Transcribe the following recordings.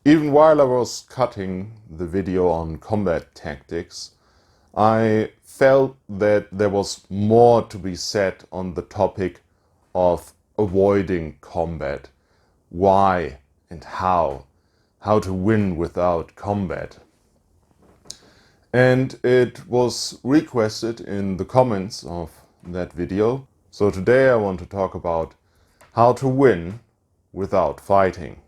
Even while I was cutting the video on combat tactics, I felt that there was more to be said on the topic of avoiding combat. Why and how to win without combat. And it was requested in the comments of that video. So today I want to talk about how to win without fighting.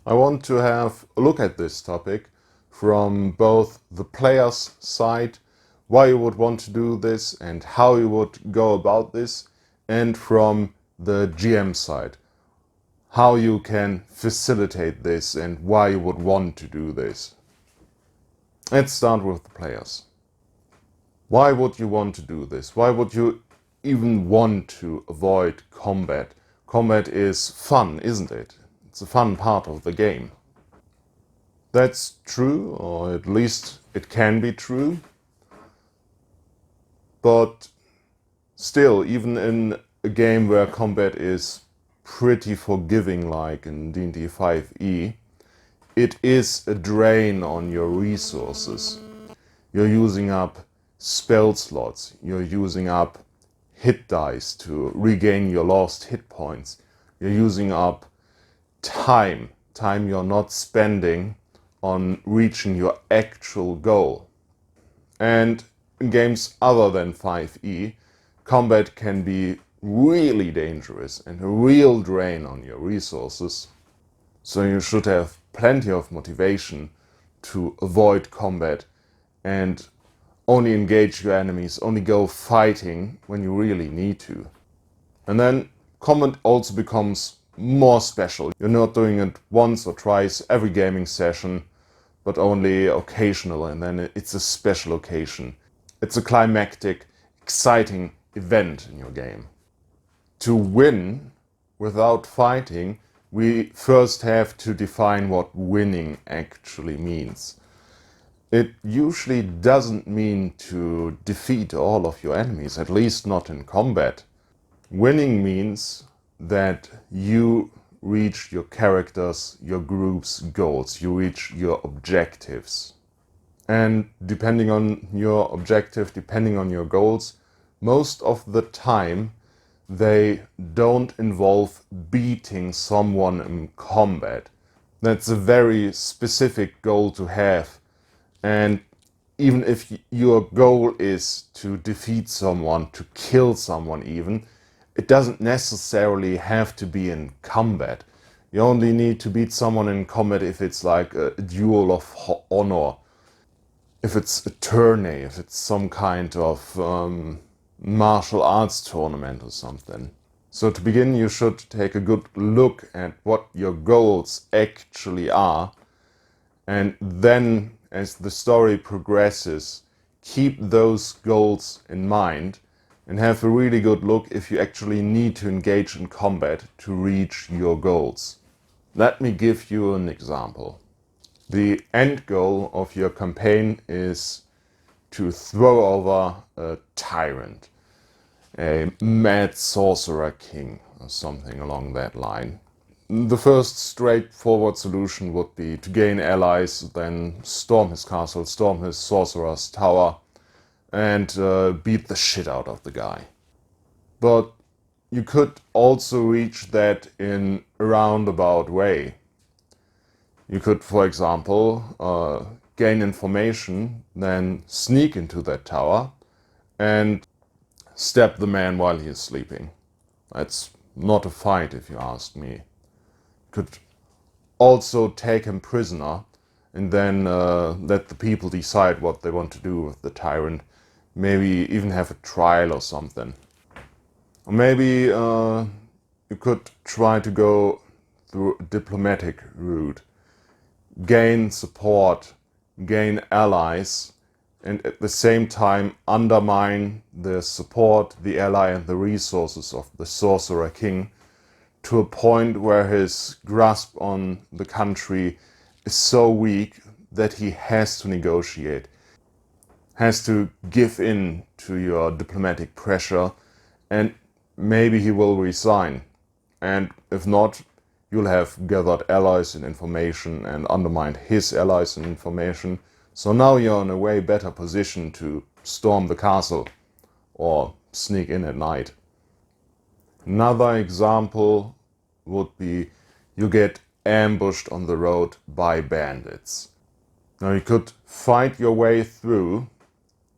I want to have a look at this topic from both the player's side, why you would want to do this and how you would go about this, and from the GM side, how you can facilitate this and why you would want to do this. Let's start with the players. Why would you want to do this? Why would you even want to avoid combat? Combat is fun, isn't it? It's a fun part of the game. That's true, or at least it can be true. But still, even in a game where combat is pretty forgiving, like in D&D 5e, it is a drain on your resources. You're using up spell slots, you're using up hit dice to regain your lost hit points, you're using up time you're not spending on reaching your actual goal. And in games other than 5e, combat can be really dangerous and a real drain on your resources. So you should have plenty of motivation to avoid combat and only engage your enemies, only go fighting when you really need to. And then combat also becomes more special. You're not doing it once or twice every gaming session, but only occasional, and then it's a special occasion. It's a climactic, exciting event in your game. To win without fighting, we first have to define what winning actually means. It usually doesn't mean to defeat all of your enemies, at least not in combat. Winning means that you reach your characters, your group's goals, you reach your objectives. And depending on your objective, depending on your goals, most of the time they don't involve beating someone in combat. That's a very specific goal to have. And even if your goal is to defeat someone, to kill someone even, it doesn't necessarily have to be in combat. You only need to beat someone in combat if it's like a duel of honor, if it's a tourney, if it's some kind of martial arts tournament or something. So to begin, you should take a good look at what your goals actually are, and then as the story progresses, keep those goals in mind and have a really good look if you actually need to engage in combat to reach your goals. Let me give you an example. The end goal of your campaign is to throw over a tyrant, a mad sorcerer king, or something along that line. The first straightforward solution would be to gain allies, then storm his castle, storm his sorcerer's tower, and beat the shit out of the guy. But you could also reach that in a roundabout way. You could, for example, gain information, then sneak into that tower and stab the man while he is sleeping. That's not a fight, if you ask me. You could also take him prisoner and then let the people decide what they want to do with the tyrant. Maybe even have a trial or something. Or maybe you could try to go through a diplomatic route. Gain support, gain allies, and at the same time undermine the support, the ally and the resources of the Sorcerer King to a point where his grasp on the country is so weak that he has to negotiate, has to give in to your diplomatic pressure, and maybe he will resign. And if not, you'll have gathered allies and information and undermined his allies and information. So now you're in a way better position to storm the castle or sneak in at night. Another example would be you get ambushed on the road by bandits. Now you could fight your way through,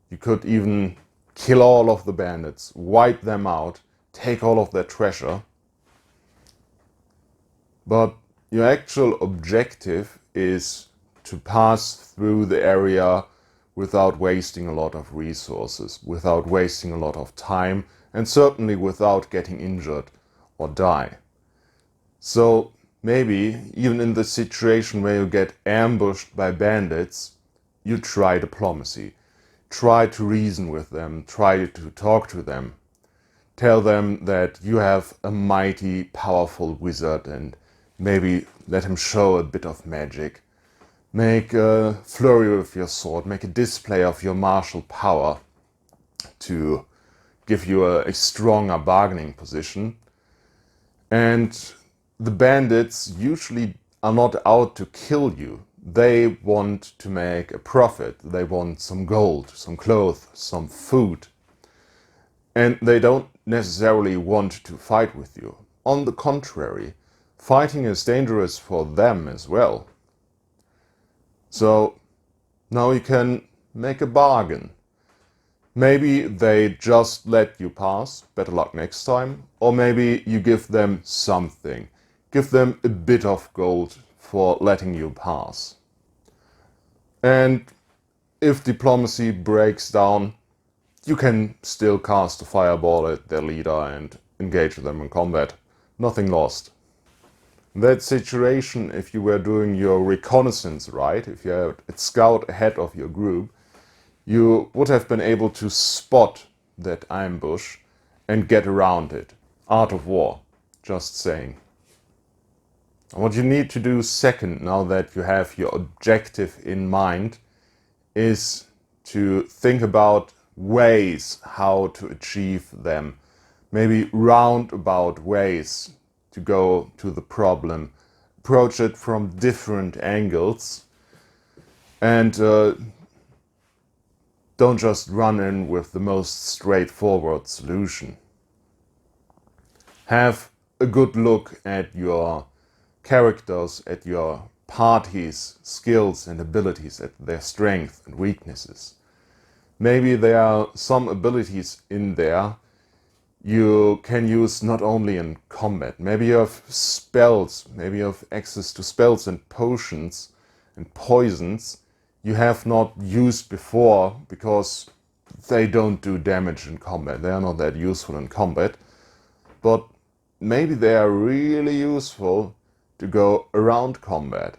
you could even kill all of the bandits, wipe them out, take all of their treasure. But your actual objective is to pass through the area without wasting a lot of resources, without wasting a lot of time, and certainly without getting injured or die. So maybe even in the situation where you get ambushed by bandits, you try diplomacy. Try to reason with them, try to talk to them. Tell them that you have a mighty, powerful wizard and maybe let him show a bit of magic. Make a flurry with your sword, make a display of your martial power to give you a stronger bargaining position. And the bandits usually are not out to kill you. They want to make a profit. They want some gold, some clothes, some food. And they don't necessarily want to fight with you. On the contrary, fighting is dangerous for them as well. So now you can make a bargain. Maybe they just let you pass, better luck next time, or maybe you give them something. Give them a bit of gold for letting you pass. And if diplomacy breaks down, you can still cast a fireball at their leader and engage them in combat. Nothing lost. In that situation, if you were doing your reconnaissance right, if you had a scout ahead of your group, you would have been able to spot that ambush and get around it. Art of war, just saying. And what you need to do second, now that you have your objective in mind, is to think about ways how to achieve them. Maybe roundabout ways to go to the problem. Approach it from different angles and don't just run in with the most straightforward solution. Have a good look at your characters, at your party's skills and abilities, at their strengths and weaknesses. Maybe there are some abilities in there you can use not only in combat. Maybe you have spells, maybe you have access to spells and potions and poisons you have not used before because they don't do damage in combat. They are not that useful in combat. But maybe they are really useful to go around combat.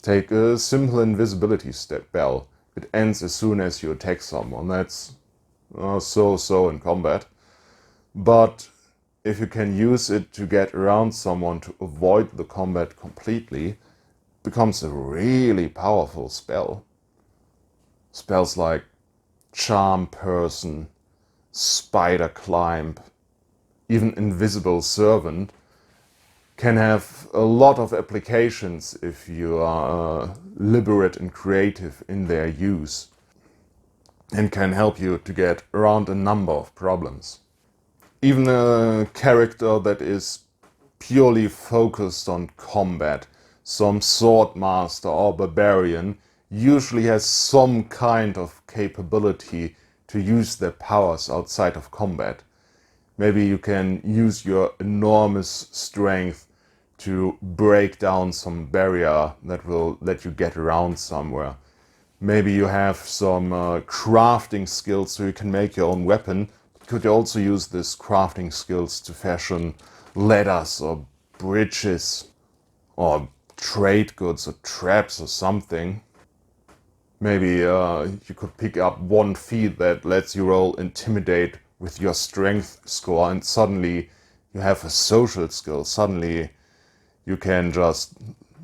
Take a simple invisibility spell. It ends as soon as you attack someone. That's so in combat. But if you can use it to get around someone to avoid the combat completely, it becomes a really powerful spell. Spells like Charm Person, Spider Climb, even Invisible Servant can have a lot of applications if you are liberate and creative in their use, and can help you to get around a number of problems. Even a character that is purely focused on combat, some sword master or barbarian, usually has some kind of capability to use their powers outside of combat. Maybe you can use your enormous strength to break down some barrier that will let you get around somewhere. Maybe you have some crafting skills so you can make your own weapon. Could you also use this crafting skills to fashion ladders or bridges or trade goods or traps or something? Maybe you could pick up one feat that lets you roll Intimidate with your strength score, and suddenly you have a social skill. Suddenly you can just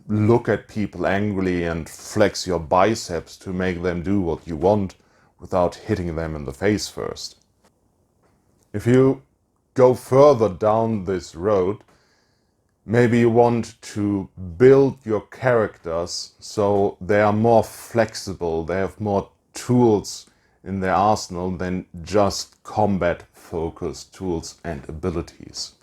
look at people angrily and flex your biceps to make them do what you want without hitting them in the face first. If you go further down this road, Maybe you want to build your characters so they are more flexible, they have more tools in their arsenal than just combat-focused tools and abilities.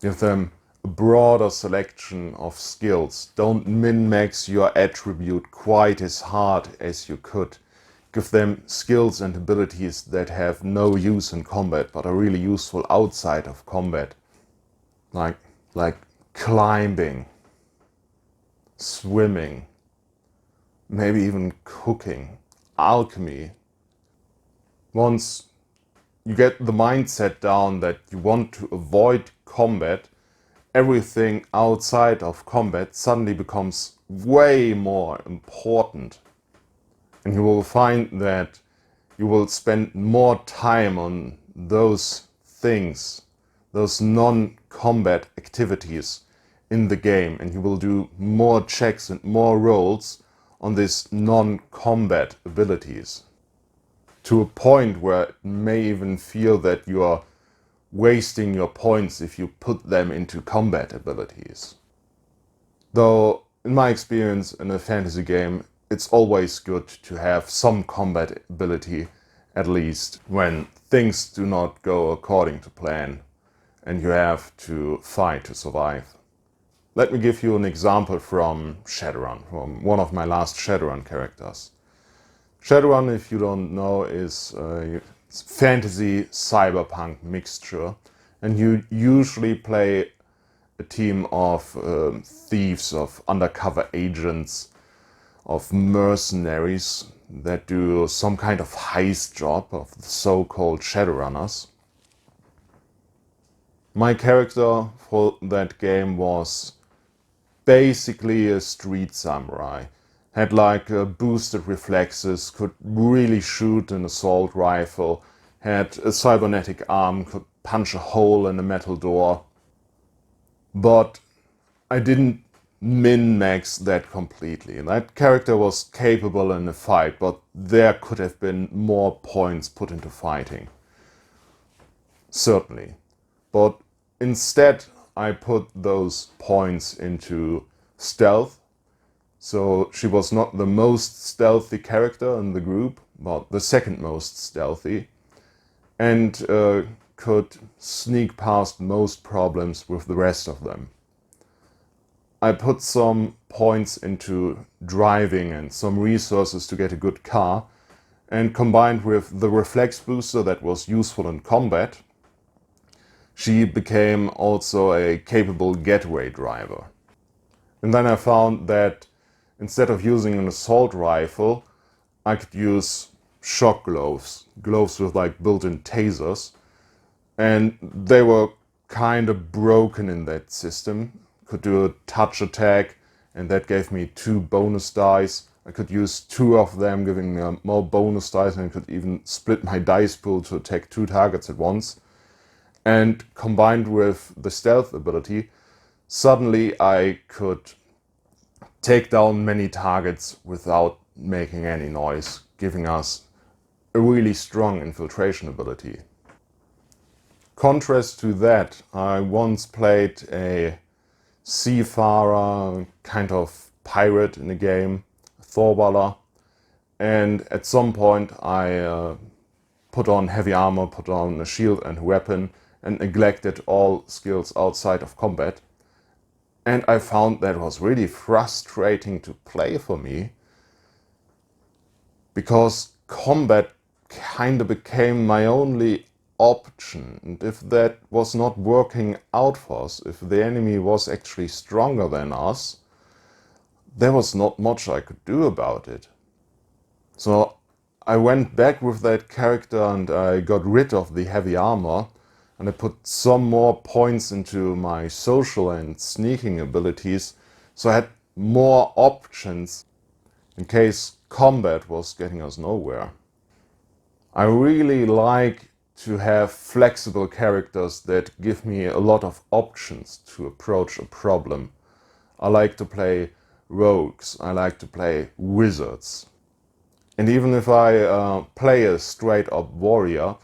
Give them a broader selection of skills. Don't min-max your attribute quite as hard as you could. Give them skills and abilities that have no use in combat but are really useful outside of combat. Like climbing, swimming, maybe even cooking, alchemy. Once you get the mindset down that you want to avoid combat, everything outside of combat suddenly becomes way more important. And you will find that you will spend more time on those things, those non-combat activities in the game, and you will do more checks and more rolls on these non-combat abilities, to a point where it may even feel that you are wasting your points if you put them into combat abilities. Though, in my experience in a fantasy game, it's always good to have some combat ability, at least when things do not go according to plan and you have to fight to survive. Let me give you an example from Shadowrun, from one of my last Shadowrun characters. Shadowrun, if you don't know, is a fantasy cyberpunk mixture, and you usually play a team of thieves, of undercover agents, of mercenaries that do some kind of heist job, of the so-called Shadowrunners. My character for that game was basically a street samurai. Had like boosted reflexes, could really shoot an assault rifle, had a cybernetic arm, could punch a hole in a metal door. But I didn't min-max that completely. That character was capable in a fight, but there could have been more points put into fighting. Certainly. But instead, I put those points into stealth. So she was not the most stealthy character in the group, but the second most stealthy, and could sneak past most problems with the rest of them. I put some points into driving and some resources to get a good car, and combined with the reflex booster that was useful in combat, she became also a capable getaway driver. And then I found that instead of using an assault rifle, I could use shock gloves, gloves with like built-in tasers, and they were kind of broken in that system. Could do a touch attack, and that gave me 2 bonus dice. I could use 2 of them, giving me more bonus dice, and I could even split my dice pool to attack 2 targets at once. And combined with the stealth ability, suddenly I could take down many targets without making any noise, giving us a really strong infiltration ability. Contrast to that, I once played a seafarer, kind of pirate in a game, Thorwaller, and at some point I put on heavy armor, put on a shield and a weapon, and neglected all skills outside of combat. And I found that was really frustrating to play for me, because combat kind of became my only option. And if that was not working out for us, if the enemy was actually stronger than us, there was not much I could do about it. So I went back with that character and I got rid of the heavy armor, and I put some more points into my social and sneaking abilities, so I had more options in case combat was getting us nowhere. I really like to have flexible characters that give me a lot of options to approach a problem. I like to play rogues, I like to play wizards. And even if I play a straight up warrior,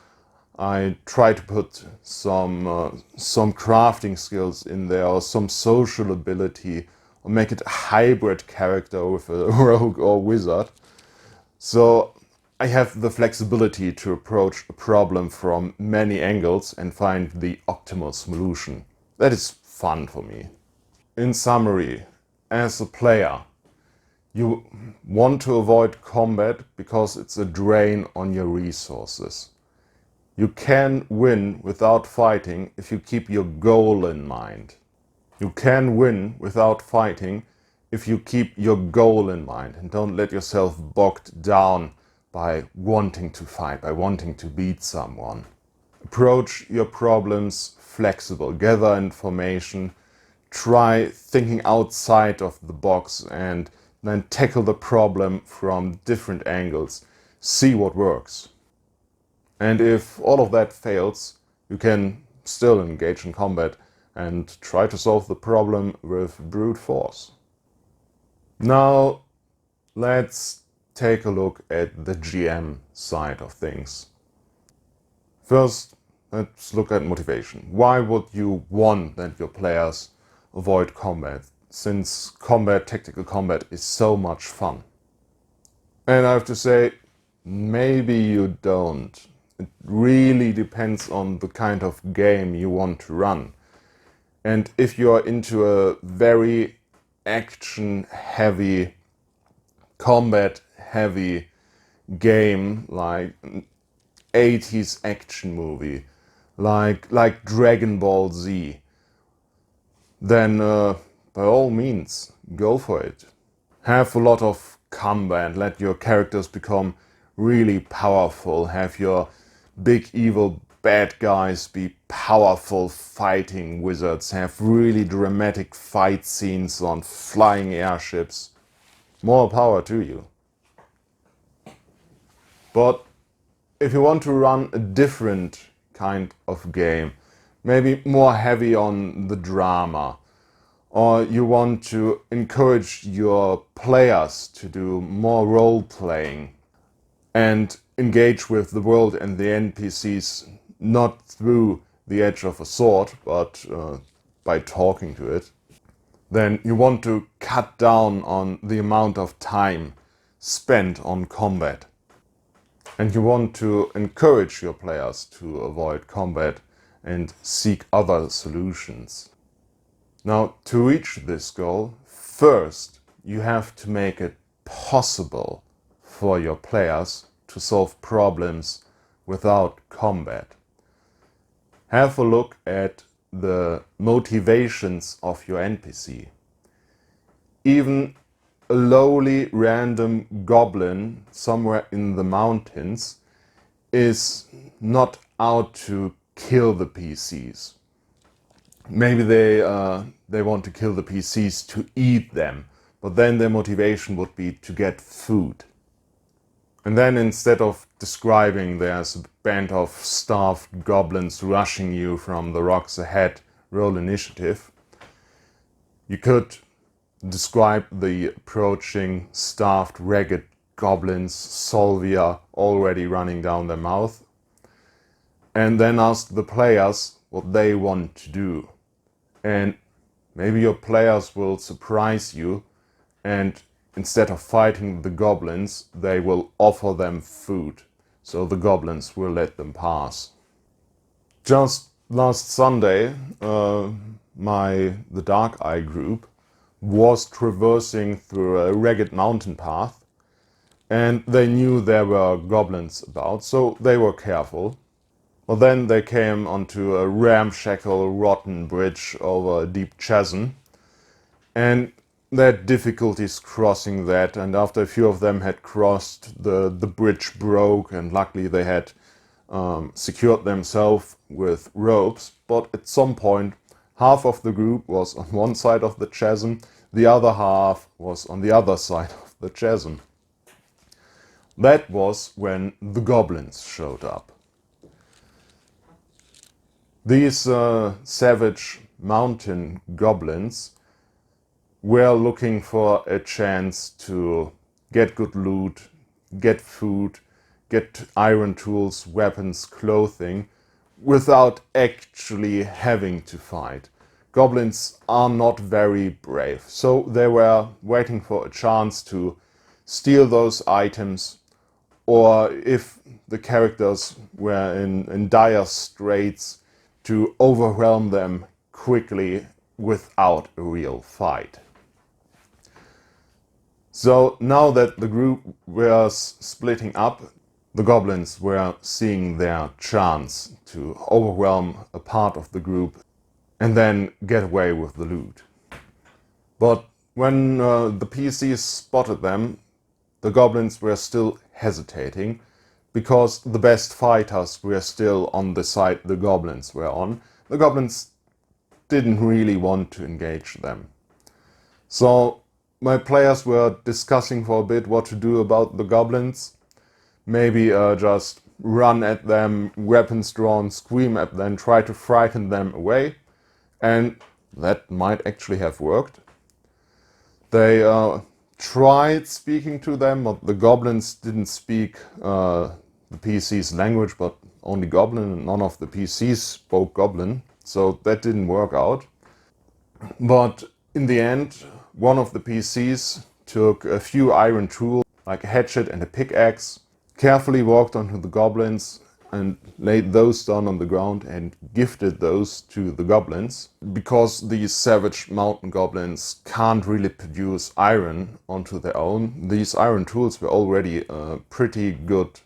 I try to put some crafting skills in there, or some social ability, or make it a hybrid character with a rogue or wizard. So I have the flexibility to approach a problem from many angles and find the optimal solution. That is fun for me. In summary, as a player, you want to avoid combat because it's a drain on your resources. You can win without fighting if you keep your goal in mind. You can win without fighting if you keep your goal in mind and don't let yourself bogged down by wanting to fight, by wanting to beat someone. Approach your problems flexible, gather information, try thinking outside of the box, and then tackle the problem from different angles. See what works. And if all of that fails, you can still engage in combat and try to solve the problem with brute force. Now, let's take a look at the GM side of things. First, let's look at motivation. Why would you want that your players avoid combat, since tactical combat, is so much fun? And I have to say, maybe you don't. It really depends on the kind of game you want to run. And if you're into a very action-heavy, combat-heavy game, like an 80s action movie, like Dragon Ball Z, then by all means, go for it. Have a lot of combat, let your characters become really powerful, have your big evil bad guys be powerful fighting wizards, have really dramatic fight scenes on flying airships. More power to you. But if you want to run a different kind of game, maybe more heavy on the drama, or you want to encourage your players to do more role-playing and engage with the world and the NPCs not through the edge of a sword, but by talking to it, then you want to cut down on the amount of time spent on combat. And you want to encourage your players to avoid combat and seek other solutions. Now, to reach this goal, first you have to make it possible for your players to solve problems without combat. Have a look at the motivations of your NPC. Even a lowly random goblin somewhere in the mountains is not out to kill the PCs. Maybe they want to kill the PCs to eat them, but then their motivation would be to get food. And then instead of describing there's a band of starved goblins rushing you from the rocks ahead, roll initiative, you could describe the approaching starved ragged goblins, salvia already running down their mouth, and then ask the players what they want to do. And maybe your players will surprise you, and instead of fighting the goblins, they will offer them food, so the goblins will let them pass. Just last Sunday, the Dark Eye group was traversing through a ragged mountain path, and they knew there were goblins about, so they were careful. But then they came onto a ramshackle, rotten bridge over a deep chasm, and they had difficulties crossing that, and after a few of them had crossed, the bridge broke, and luckily they had secured themselves with ropes. But at some point, half of the group was on one side of the chasm, the other half was on the other side of the chasm. That was when the goblins showed up. These savage mountain goblins were looking for a chance to get good loot, get food, get iron tools, weapons, clothing, without actually having to fight. Goblins are not very brave, so they were waiting for a chance to steal those items, or if the characters were in dire straits, to overwhelm them quickly without a real fight. So now that the group was splitting up, the goblins were seeing their chance to overwhelm a part of the group and then get away with the loot. But when the PCs spotted them, the goblins were still hesitating, because the best fighters were still on the side the goblins were on. The goblins didn't really want to engage them. So my players were discussing for a bit what to do about the goblins. Maybe just run at them, weapons drawn, scream at them, try to frighten them away. And that might actually have worked. They tried speaking to them, but the goblins didn't speak the PC's language, but only Goblin, and none of the PCs spoke Goblin, so that didn't work out. But in the end, one of the PCs took a few iron tools, like a hatchet and a pickaxe, carefully walked onto the goblins and laid those down on the ground and gifted those to the goblins. Because these savage mountain goblins can't really produce iron onto their own, these iron tools were already a pretty good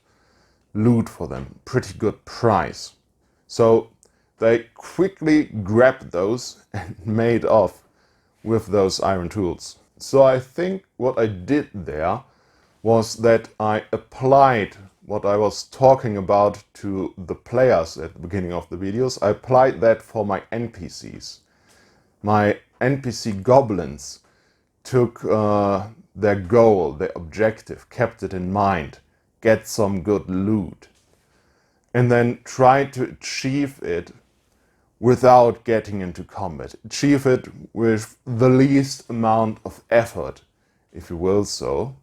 loot for them, pretty good price. So they quickly grabbed those and made off with those iron tools. So I think what I did there was that I applied what I was talking about to the players at the beginning of the videos. I applied that for my NPCs. My NPC goblins took their goal, their objective, kept it in mind, get some good loot, and then tried to achieve it without getting into combat. Achieve it with the least amount of effort, if you will so.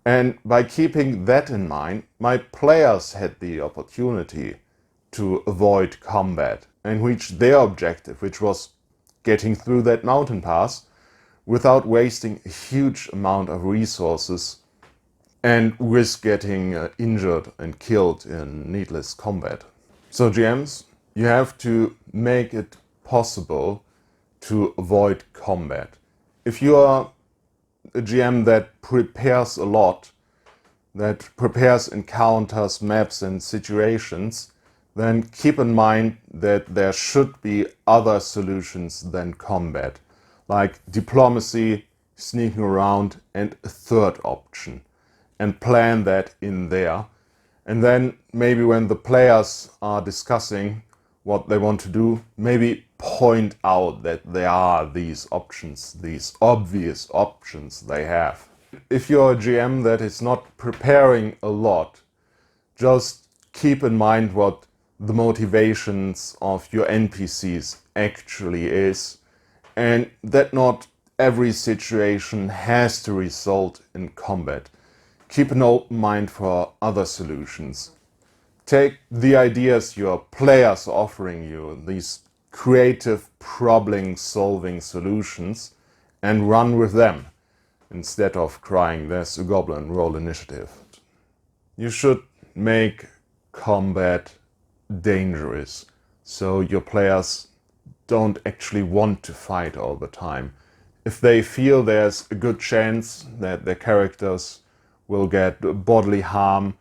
And by keeping that in mind, my players had the opportunity to avoid combat and reach their objective, which was getting through that mountain pass without wasting a huge amount of resources and risk getting injured and killed in needless combat. So GMs, you have to make it possible to avoid combat. If you are a GM that prepares a lot, that prepares encounters, maps and situations, then keep in mind that there should be other solutions than combat, like diplomacy, sneaking around, and a third option. And plan that in there. And then maybe when the players are discussing what they want to do, maybe point out that there are these options, these obvious options they have. If you're a GM that is not preparing a lot, just keep in mind what the motivations of your NPCs actually is, and that not every situation has to result in combat. Keep an open mind for other solutions. Take the ideas your players are offering you, these creative problem-solving solutions, and run with them, instead of crying, "There's a goblin, roll initiative." You should make combat dangerous, so your players don't actually want to fight all the time. If they feel there's a good chance that their characters will get bodily harm,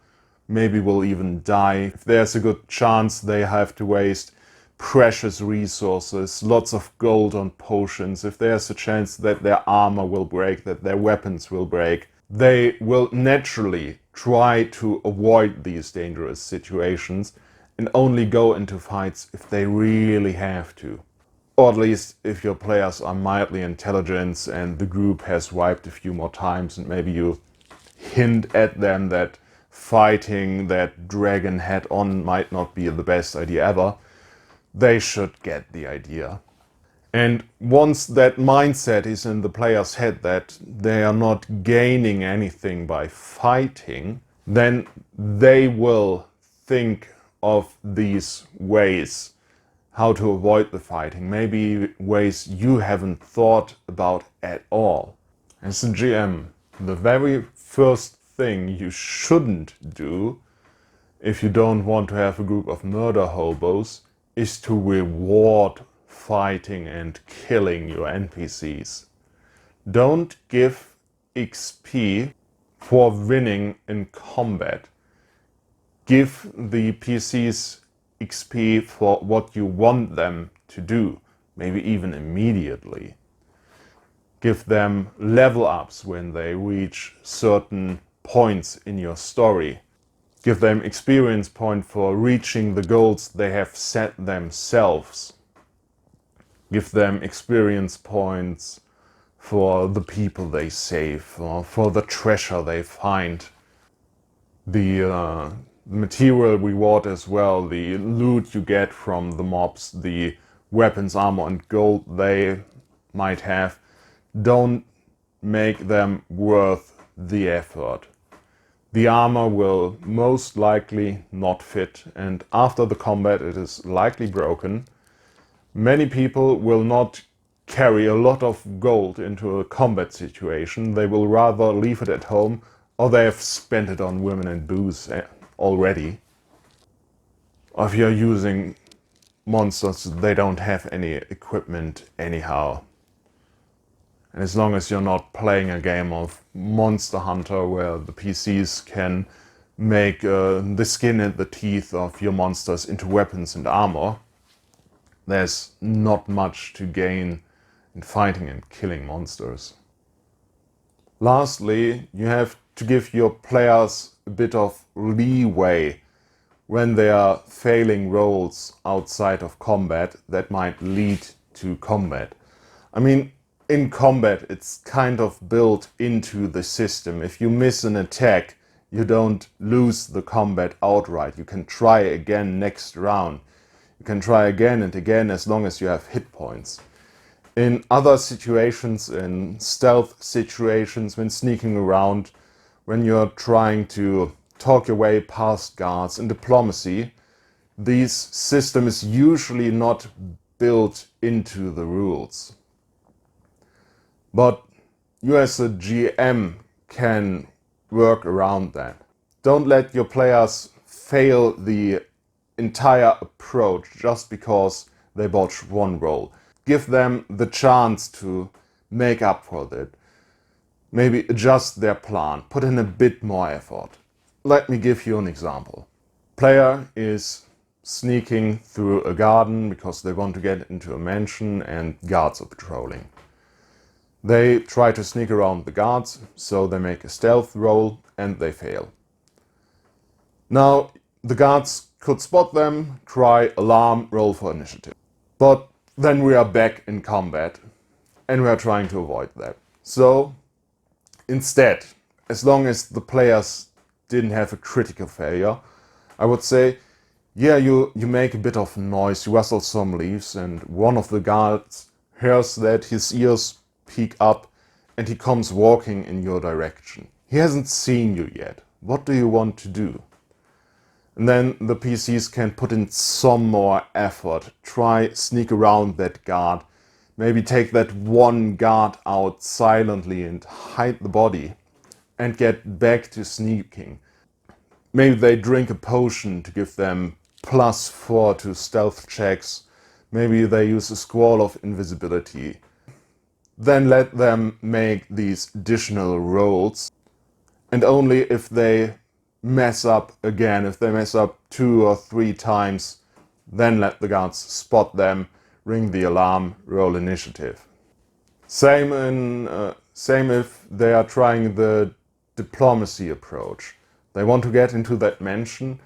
maybe will even die, if there's a good chance they have to waste precious resources, lots of gold on potions, if there's a chance that their armor will break, that their weapons will break, they will naturally try to avoid these dangerous situations and only go into fights if they really have to. Or at least if your players are mildly intelligent and the group has wiped a few more times, and maybe you hint at them that fighting that dragon head on might not be the best idea ever, they should get the idea. And once that mindset is in the player's head that they are not gaining anything by fighting, then they will think of these ways how to avoid the fighting, maybe ways you haven't thought about at all. As a GM, the very first thing you shouldn't do if you don't want to have a group of murder hobos is to reward fighting and killing your NPCs. Don't give XP for winning in combat. Give the PCs XP for what you want them to do, maybe even immediately. Give them level ups when they reach certain points in your story. Give them experience point for reaching the goals they have set themselves. Give them experience points for the people they save, or for the treasure they find. The material reward as well, the loot you get from the mobs, the weapons, armor and gold they might have, don't make them worth the effort. The armor will most likely not fit, and after the combat it is likely broken. Many people will not carry a lot of gold into a combat situation. They will rather leave it at home, or they have spent it on women and booze already. Or if you're using monsters, they don't have any equipment anyhow. And as long as you're not playing a game of Monster Hunter where the PCs can make the skin and the teeth of your monsters into weapons and armor, there's not much to gain in fighting and killing monsters. Lastly, you have to give your players a bit of leeway when they are failing rolls outside of combat that might lead to combat. I mean, in combat it's kind of built into the system. If you miss an attack, you don't lose the combat outright. You can try again next round. You can try again and again as long as you have hit points. In other situations, in stealth situations, when sneaking around, when you're trying to talk your way past guards, in diplomacy, this system is usually not built into the rules. But you as a GM can work around that. Don't let your players fail the entire approach just because they botch one roll. Give them the chance to make up for that. Maybe adjust their plan, put in a bit more effort. Let me give you an example. Player is sneaking through a garden because they want to get into a mansion and guards are patrolling. They try to sneak around the guards, so they make a stealth roll and they fail. Now, the guards could spot them, cry alarm, roll for initiative. But then we are back in combat and we are trying to avoid that. So instead, as long as the players didn't have a critical failure, I would say, yeah, you make a bit of noise, you rustle some leaves, and one of the guards hears that, his ears peek up, and he comes walking in your direction. He hasn't seen you yet. What do you want to do? And then the PCs can put in some more effort, try sneak around that guard, maybe take that one guard out silently and hide the body, and get back to sneaking. Maybe they drink a potion to give them +4 to stealth checks. Maybe they use a scroll of invisibility. Then let them make these additional rolls. And only if they mess up again, if they mess up 2 or 3 times, then let the guards spot them, ring the alarm, roll initiative. Same if they are trying the diplomacy approach. They want to get into that mansion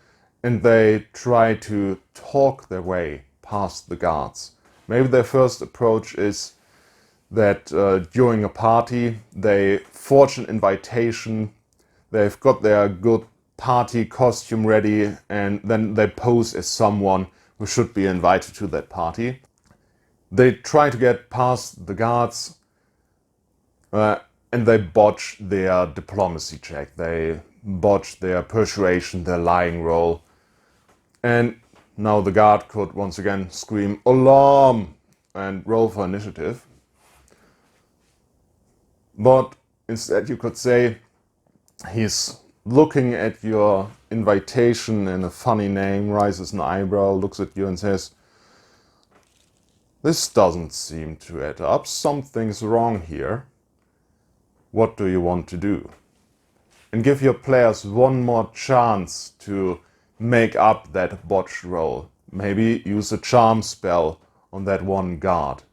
and they try to talk their way past the guards. Maybe their first approach is that during a party they forge an invitation, they've got their good party costume ready, and then they pose as someone who should be invited to that party. They try to get past the guards and they botch their diplomacy check. They botch their persuasion, their lying roll. And now the guard could once again scream alarm and roll for initiative. But instead you could say he's looking at your invitation in a funny name, raises an eyebrow, looks at you and says, "This doesn't seem to add up. Something's wrong here. What do you want to do?" And give your players one more chance to make up that botched roll. Maybe use a charm spell on that one guard.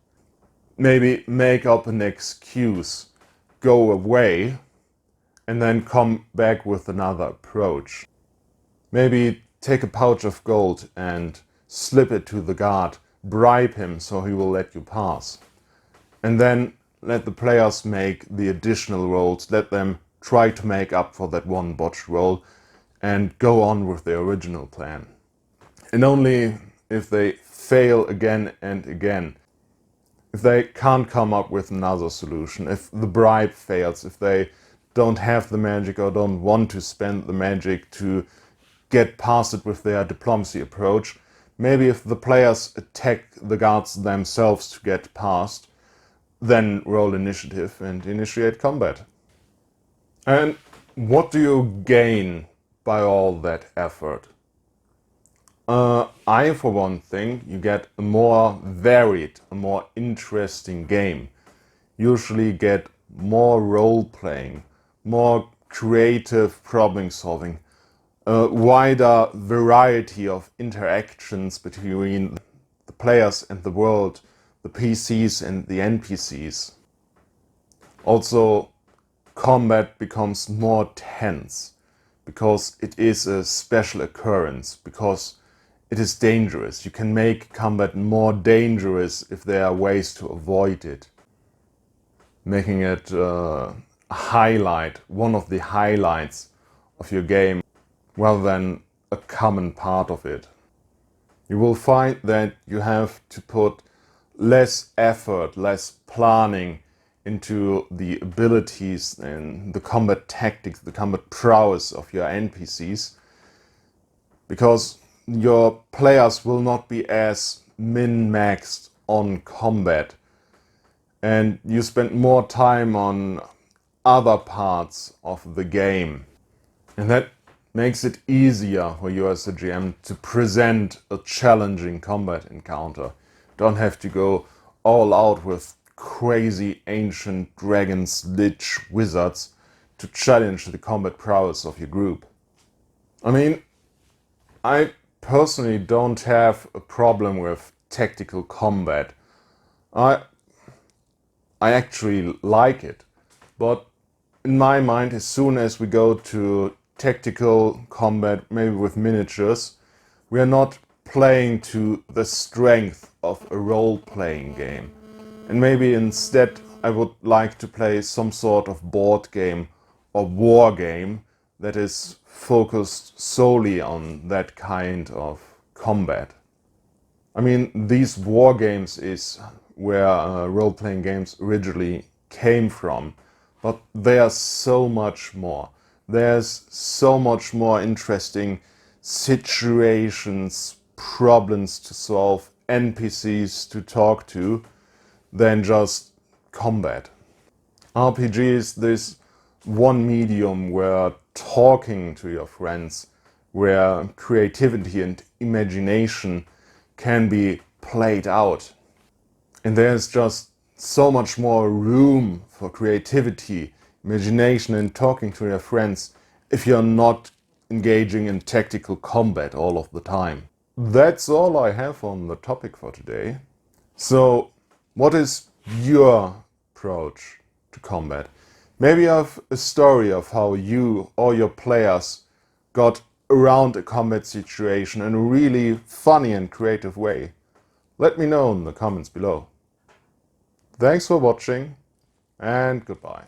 Maybe make up an excuse, go away, and then come back with another approach. Maybe take a pouch of gold and slip it to the guard, bribe him so he will let you pass. And then let the players make the additional rolls, let them try to make up for that one botched roll and go on with their original plan. And only if they fail again and again, if they can't come up with another solution, if the bribe fails, if they don't have the magic or don't want to spend the magic to get past it with their diplomacy approach, maybe if the players attack the guards themselves to get past, then roll initiative and initiate combat. And what do you gain by all that effort? For one thing, you get a more varied, a more interesting game. Usually get more role-playing, more creative problem-solving, a wider variety of interactions between the players and the world, the PCs and the NPCs. Also, combat becomes more tense because it is a special occurrence, because it is dangerous. You can make combat more dangerous if there are ways to avoid it, making it a highlight, one of the highlights of your game, rather than a common part of it. You will find that you have to put less effort, less planning into the abilities and the combat tactics, the combat prowess of your NPCs, because your players will not be as min-maxed on combat, and you spend more time on other parts of the game. And that makes it easier for you as a GM to present a challenging combat encounter. Don't have to go all out with crazy ancient dragons, lich, wizards to challenge the combat prowess of your group. I mean, I personally don't have a problem with tactical combat. I actually like it, but in my mind, as soon as we go to tactical combat, maybe with miniatures, we are not playing to the strength of a role-playing game. And maybe instead I would like to play some sort of board game or war game that is focused solely on that kind of combat. I mean, these war games is where role-playing games originally came from, but they are so much more. There's so much more interesting situations, problems to solve, NPCs to talk to, than just combat. RPG is this one medium where talking to your friends, where creativity and imagination can be played out. And there's just so much more room for creativity, imagination and talking to your friends if you're not engaging in tactical combat all of the time. That's all I have on the topic for today. So, what is your approach to combat? Maybe you have a story of how you or your players got around a combat situation in a really funny and creative way. Let me know in the comments below. Thanks for watching, and goodbye.